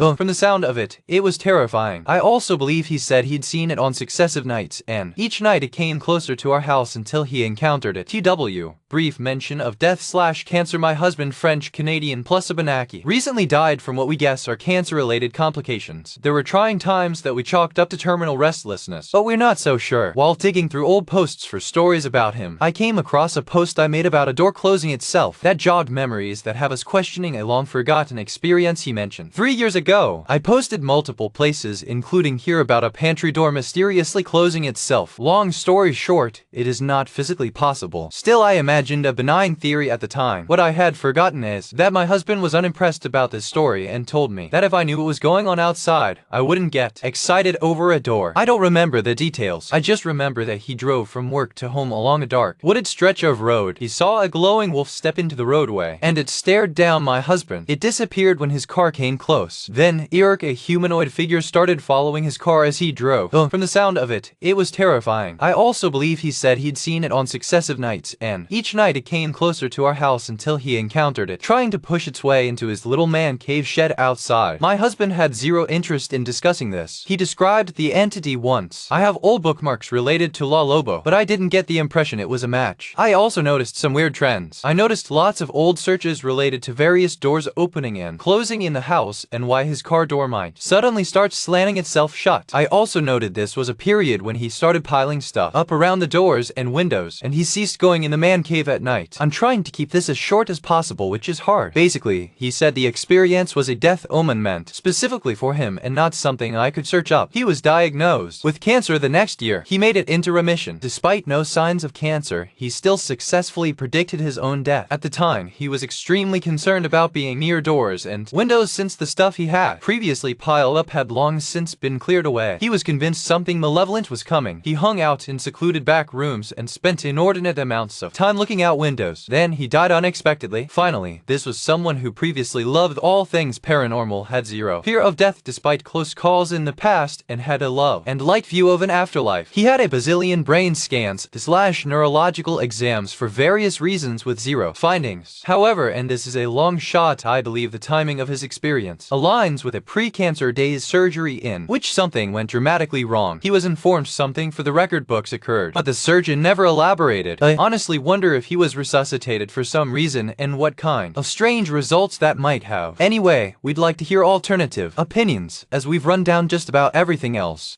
From the sound of it, it was terrifying. I also believe he said he'd seen it on successive nights, and each night it came closer to our house until he encountered it. TW. Brief mention of death/cancer. My husband, French Canadian+Abenaki, recently died from what we guess are cancer-related complications. There were trying times that we chalked up to terminal restlessness, but we're not so sure. While digging through old posts for stories about him, I came across a post I made about a door closing itself that jogged memories that have us questioning a long-forgotten experience he mentioned. 3 years ago, I posted multiple places, including here, about a pantry door mysteriously closing itself. Long story short, it is not physically possible. Still, I imagined a benign theory at the time. What I had forgotten is that my husband was unimpressed about this story and told me that if I knew what was going on outside, I wouldn't get excited over a door. I don't remember the details. I just remember that he drove from work to home along a dark, wooded stretch of road. He saw a glowing wolf step into the roadway, and it stared down my husband. It disappeared when his car came close. Then, a humanoid figure started following his car as he drove. From the sound of it, it was terrifying. I also believe he said he'd seen it on successive nights, and each night it came closer to our house until he encountered it, trying to push its way into his little man cave shed outside. My husband had zero interest in discussing this. He described the entity once. I have old bookmarks related to La Lobo, but I didn't get the impression it was a match. I also noticed some weird trends. I noticed lots of old searches related to various doors opening and closing in the house, and why his car door might suddenly start slamming itself shut. I also noted this was a period when he started piling stuff up around the doors and windows, and he ceased going in the man cave at night. I'm trying to keep this as short as possible, which is hard. Basically, he said the experience was a death omen meant specifically for him and not something I could search up. He was diagnosed with cancer the next year. He made it into remission. Despite no signs of cancer, he still successfully predicted his own death. At the time, he was extremely concerned about being near doors and windows since the stuff he had previously piled up had long since been cleared away. He was convinced something malevolent was coming. He hung out in secluded back rooms and spent inordinate amounts of time looking out windows. Then he died unexpectedly. Finally, this was someone who previously loved all things paranormal, had zero fear of death despite close calls in the past, and had a love and light view of an afterlife. He had a bazillion brain scans / neurological exams for various reasons with zero findings. However, and this is a long shot, I believe the timing of his experience aligns with a pre-cancer days surgery in which something went dramatically wrong. He was informed something for the record books occurred, but the surgeon never elaborated. I honestly wonder if he was resuscitated for some reason and what kind of strange results that might have. Anyway, we'd like to hear alternative opinions, as we've run down just about everything else.